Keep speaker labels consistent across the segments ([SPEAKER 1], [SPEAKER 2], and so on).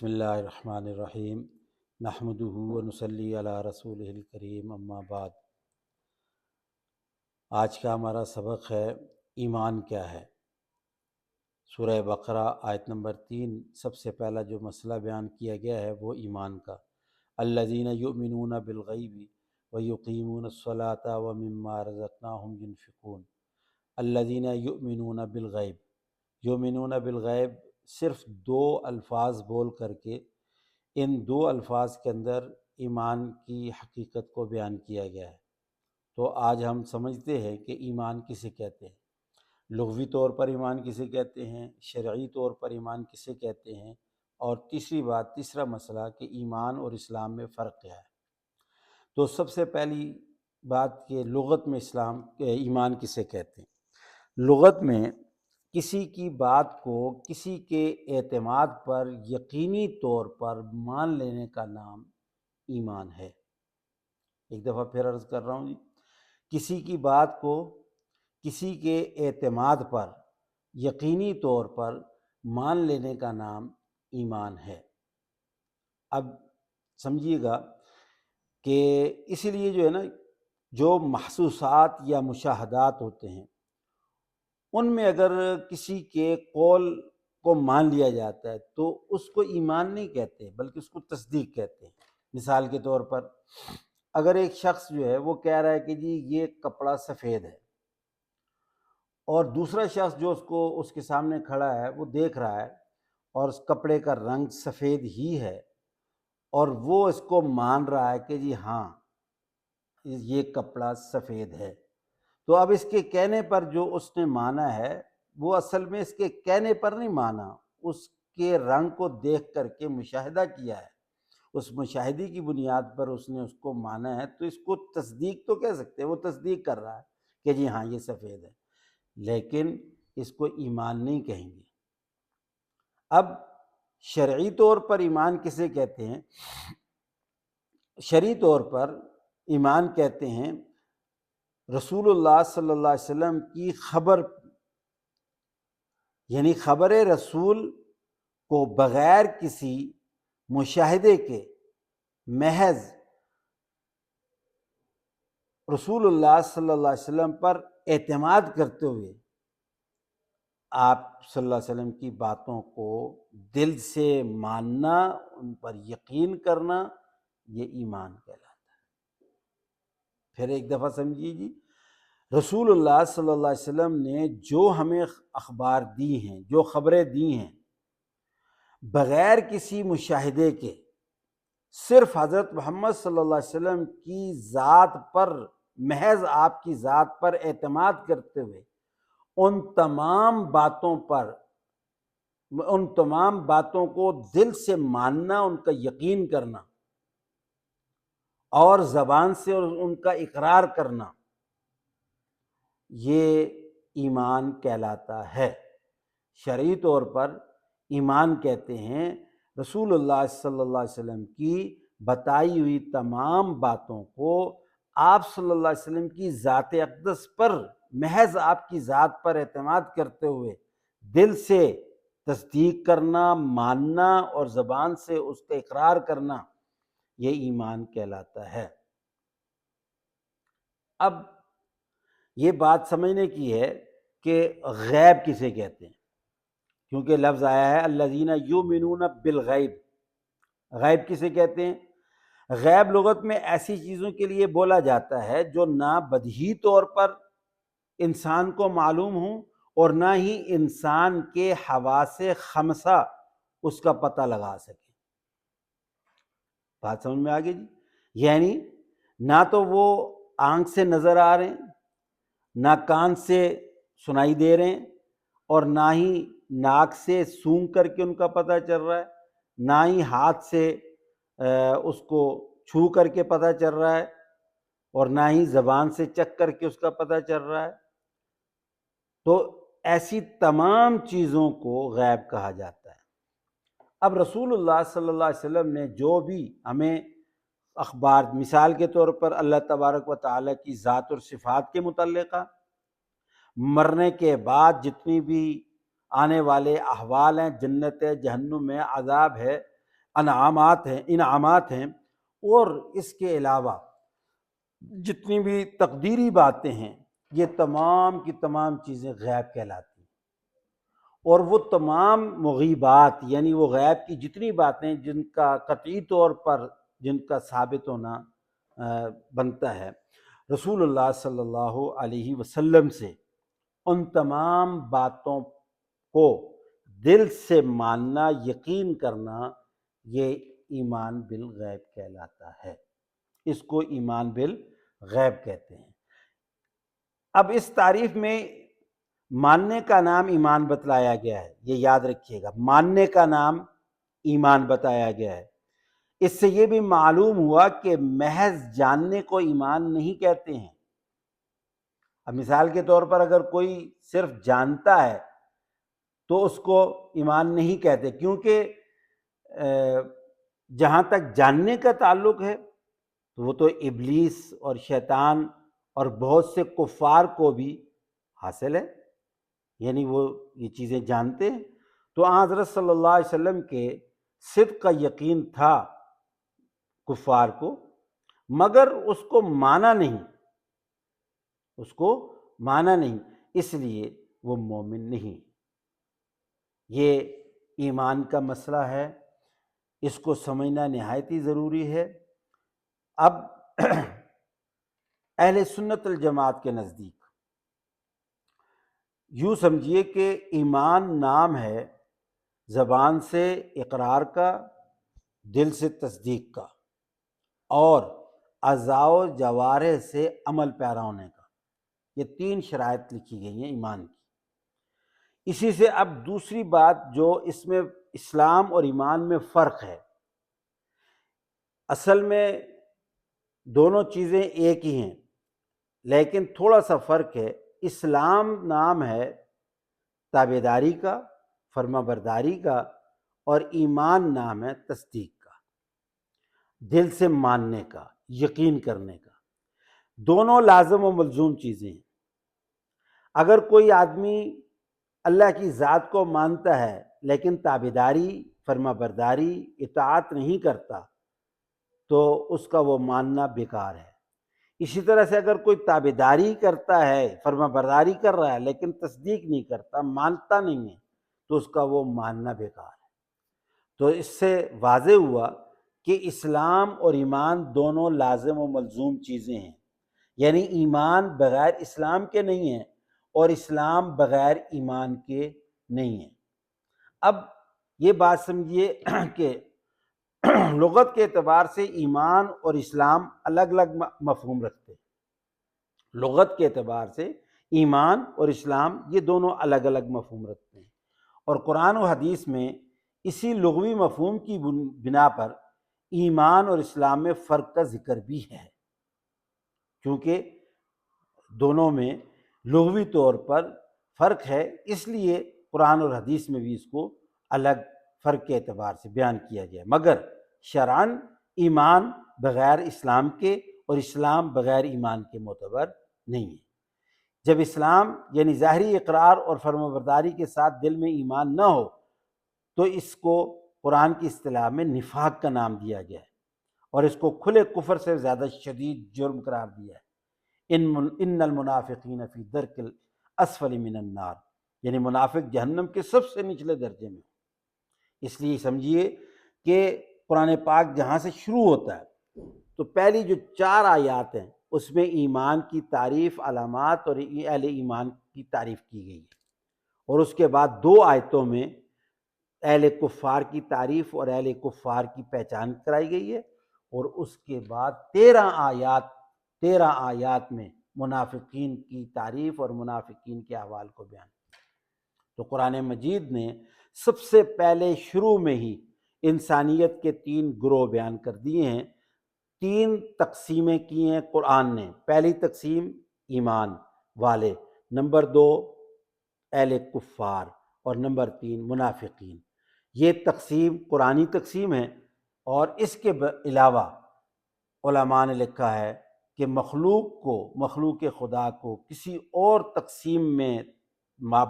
[SPEAKER 1] بسم اللہ الرحمن الرحیم نحمدہ ونصلی علی رسولہ الکریم اما بعد۔ آج کا ہمارا سبق ہے ایمان کیا ہے۔ سورہ بقرہ آیت نمبر 3 سب سے پہلا جو مسئلہ بیان کیا گیا ہے وہ ایمان کا۔ الذین یؤمنون بالغیب ویقیمون الصلاۃ ومما رزقناہم ینفقون۔ الذین یؤمنون بالغیب، یؤمنون بالغیب صرف دو الفاظ بول کر کے ان دو الفاظ کے اندر ایمان کی حقیقت کو بیان کیا گیا ہے۔ تو آج ہم سمجھتے ہیں کہ ایمان کسے کہتے ہیں، لغوی طور پر ایمان کسے کہتے ہیں، شرعی طور پر ایمان کسے کہتے ہیں، اور تیسرا مسئلہ کہ ایمان اور اسلام میں فرق کیا ہے۔ تو سب سے پہلی بات کہ لغت میں ایمان کسے کہتے ہیں۔ لغت میں کسی کی بات کو کسی کے اعتماد پر یقینی طور پر مان لینے کا نام ایمان ہے۔ ایک دفعہ پھر عرض کر رہا ہوں جی، کسی کی بات کو کسی کے اعتماد پر یقینی طور پر مان لینے کا نام ایمان ہے۔ اب سمجھیے گا کہ اسی لیے جو ہے نا، جو محسوسات یا مشاہدات ہوتے ہیں ان میں اگر کسی کے قول کو مان لیا جاتا ہے تو اس کو ایمان نہیں کہتے بلکہ اس کو تصدیق کہتے ہیں۔ مثال کے طور پر اگر ایک شخص جو ہے وہ کہہ رہا ہے کہ جی یہ کپڑا سفید ہے، اور دوسرا شخص جو اس کے سامنے کھڑا ہے وہ دیکھ رہا ہے اور اس کپڑے کا رنگ سفید ہی ہے، اور وہ اس کو مان رہا ہے کہ جی ہاں یہ کپڑا سفید ہے، تو اب اس کے کہنے پر جو اس نے مانا ہے وہ اصل میں اس کے کہنے پر نہیں مانا، اس کے رنگ کو دیکھ کر کے مشاہدہ کیا ہے، اس مشاہدے کی بنیاد پر اس نے اس کو مانا ہے، تو اس کو تصدیق تو کہہ سکتے ہیں، وہ تصدیق کر رہا ہے کہ جی ہاں یہ سفید ہے، لیکن اس کو ایمان نہیں کہیں گے۔ اب شرعی طور پر ایمان کسے کہتے ہیں؟ شرعی طور پر ایمان کہتے ہیں رسول اللہ صلی اللہ علیہ وسلم کی خبر، یعنی خبر رسول کو بغیر کسی مشاہدے کے محض رسول اللہ صلی اللہ علیہ وسلم پر اعتماد کرتے ہوئے آپ صلی اللہ علیہ وسلم کی باتوں کو دل سے ماننا، ان پر یقین کرنا، یہ ایمان کہلاتا ہے۔ پھر ایک دفعہ سمجھیے جی، رسول اللہ صلی اللہ علیہ وسلم نے جو ہمیں اخبار دی ہیں، جو خبریں دی ہیں، بغیر کسی مشاہدے کے صرف حضرت محمد صلی اللہ علیہ وسلم کی ذات پر، محض آپ کی ذات پر اعتماد کرتے ہوئے ان تمام باتوں کو دل سے ماننا، ان کا یقین کرنا اور زبان سے ان کا اقرار کرنا، یہ ایمان کہلاتا ہے۔ شرعی طور پر ایمان کہتے ہیں رسول اللہ صلی اللہ علیہ وسلم کی بتائی ہوئی تمام باتوں کو آپ صلی اللہ علیہ وسلم کی ذات اقدس پر، محض آپ کی ذات پر اعتماد کرتے ہوئے دل سے تصدیق کرنا، ماننا اور زبان سے اس کا اقرار کرنا، یہ ایمان کہلاتا ہے۔ اب یہ بات سمجھنے کی ہے کہ غیب کسے کہتے ہیں، کیونکہ لفظ آیا ہے الذین یؤمنون بالغیب۔ غیب کسے کہتے ہیں؟ غیب لغت میں ایسی چیزوں کے لیے بولا جاتا ہے جو نہ بدیہی طور پر انسان کو معلوم ہوں اور نہ ہی انسان کے حواس خمسہ اس کا پتہ لگا سکے۔ بات سمجھ میں آگئی جی؟ یعنی نہ تو وہ آنکھ سے نظر آ رہے ہیں، نہ کان سے سنائی دے رہے ہیں، اور نہ ہی ناک سے سونگھ کر کے ان کا پتہ چل رہا ہے، نہ ہی ہاتھ سے اس کو چھو کر کے پتہ چل رہا ہے، اور نہ ہی زبان سے چکھ کر کے اس کا پتہ چل رہا ہے۔ تو ایسی تمام چیزوں کو غیب کہا جاتا ہے۔ اب رسول اللہ صلی اللہ علیہ وسلم نے جو بھی ہمیں اخبار، مثال کے طور پر اللہ تبارک و تعالیٰ کی ذات اور صفات کے متعلقہ، مرنے کے بعد جتنی بھی آنے والے احوال ہیں، جنت ہے، جہنم ہے، عذاب ہے، انعامات ہیں، اور اس کے علاوہ جتنی بھی تقدیری باتیں ہیں، یہ تمام کی تمام چیزیں غیب کہلاتی ہیں۔ اور وہ تمام مغیبات، یعنی وہ غیب کی جتنی باتیں جن کا قطعی طور پر جن کا ثابت ہونا بنتا ہے، رسول اللہ صلی اللہ علیہ وسلم سے ان تمام باتوں کو دل سے ماننا، یقین کرنا، یہ ایمان بالغیب کہلاتا ہے۔ اس کو ایمان بالغیب کہتے ہیں۔ اب اس تعریف میں ماننے کا نام ایمان بتلایا گیا ہے، یہ یاد رکھیے گا، ماننے کا نام ایمان بتایا گیا ہے۔ اس سے یہ بھی معلوم ہوا کہ محض جاننے کو ایمان نہیں کہتے ہیں۔ اب مثال کے طور پر اگر کوئی صرف جانتا ہے تو اس کو ایمان نہیں کہتے، کیونکہ جہاں تک جاننے کا تعلق ہے تو وہ تو ابلیس اور شیطان اور بہت سے کفار کو بھی حاصل ہے، یعنی وہ یہ چیزیں جانتے ہیں۔ تو حضرت صلی اللہ علیہ وسلم کے صدق کا یقین تھا کفار کو، مگر اس کو مانا نہیں، اس لیے وہ مومن نہیں۔ یہ ایمان کا مسئلہ ہے، اس کو سمجھنا نہایت ہی ضروری ہے۔ اب اہل سنت الجماعت کے نزدیک یوں سمجھیے کہ ایمان نام ہے زبان سے اقرار کا، دل سے تصدیق کا، اور اعضاء و جوارح سے عمل پیرا ہونے کا۔ یہ 3 شرائط لکھی گئی ہیں ایمان کی۔ اسی سے اب دوسری بات جو اس میں اسلام اور ایمان میں فرق ہے، اصل میں دونوں چیزیں ایک ہی ہیں، لیکن تھوڑا سا فرق ہے۔ اسلام نام ہے تابعداری کا، فرما برداری کا، اور ایمان نام ہے تصدیق کا، دل سے ماننے کا، یقین کرنے کا۔ دونوں لازم و ملزوم چیزیں ہیں۔ اگر کوئی آدمی اللہ کی ذات کو مانتا ہے لیکن تابعداری، فرما برداری، اطاعت نہیں کرتا تو اس کا وہ ماننا بیکار ہے۔ اسی طرح سے اگر کوئی تابعداری کرتا ہے، فرما برداری کر رہا ہے لیکن تصدیق نہیں کرتا، مانتا نہیں ہے، تو اس کا وہ ماننا بیکار ہے۔ تو اس سے واضح ہوا کہ اسلام اور ایمان دونوں لازم و ملزوم چیزیں ہیں، یعنی ایمان بغیر اسلام کے نہیں ہے اور اسلام بغیر ایمان کے نہیں ہے۔ اب یہ بات سمجھیے کہ لغت کے اعتبار سے ایمان اور اسلام الگ الگ مفہوم رکھتے ہیں۔ لغت کے اعتبار سے ایمان اور اسلام یہ دونوں الگ الگ مفہوم رکھتے ہیں، اور قرآن و حدیث میں اسی لغوی مفہوم کی بنا پر ایمان اور اسلام میں فرق کا ذکر بھی ہے، کیونکہ دونوں میں لغوی طور پر فرق ہے، اس لیے قرآن اور حدیث میں بھی اس کو الگ فرق کے اعتبار سے بیان کیا گیا، مگر شرعاً ایمان بغیر اسلام کے اور اسلام بغیر ایمان کے معتبر نہیں ہے۔ جب اسلام یعنی ظاہری اقرار اور فرمانبرداری کے ساتھ دل میں ایمان نہ ہو تو اس کو قرآن کی اصطلاح میں نفاق کا نام دیا گیا ہے، اور اس کو کھلے کفر سے زیادہ شدید جرم قرار دیا ہے۔ ان المنافقین فی درک الاسفل من النار، یعنی منافق جہنم کے سب سے نچلے درجے میں۔ اس لیے سمجھیے کہ قرآن پاک جہاں سے شروع ہوتا ہے تو پہلی جو 4 آیات ہیں اس میں ایمان کی تعریف، علامات اور اہل ایمان کی تعریف کی گئی ہے، اور اس کے بعد 2 آیتوں میں اہل کفار کی تعریف اور اہل کفار کی پہچان کرائی گئی ہے، اور اس کے بعد 13 آیات میں منافقین کی تعریف اور منافقین کے احوال کو بیان کیا۔ تو قرآن مجید نے سب سے پہلے شروع میں ہی انسانیت کے 3 گروہ بیان کر دیے ہیں، 3 تقسیمیں کی ہیں قرآن نے۔ پہلی تقسیم ایمان والے، نمبر 2 اہل کفار، اور نمبر 3 منافقین۔ یہ تقسیم قرآنی تقسیم ہے، اور اس کے علاوہ علماء نے لکھا ہے کہ مخلوق خدا کو کسی اور تقسیم میں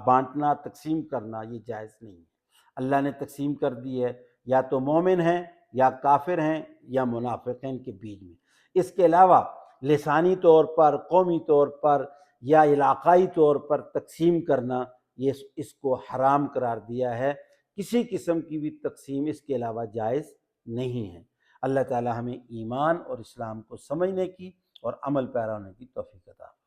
[SPEAKER 1] بانٹنا، تقسیم کرنا یہ جائز نہیں ہے۔ اللہ نے تقسیم کر دی ہے یا تو مومن ہیں یا کافر ہیں یا منافقین کے بیچ میں۔ اس کے علاوہ لسانی طور پر، قومی طور پر یا علاقائی طور پر تقسیم کرنا، یہ اس کو حرام قرار دیا ہے۔ کسی قسم کی بھی تقسیم اس کے علاوہ جائز نہیں ہے۔ اللہ تعالی ہمیں ایمان اور اسلام کو سمجھنے کی اور عمل پیرا ہونے کی توفیق عطا فرمائے۔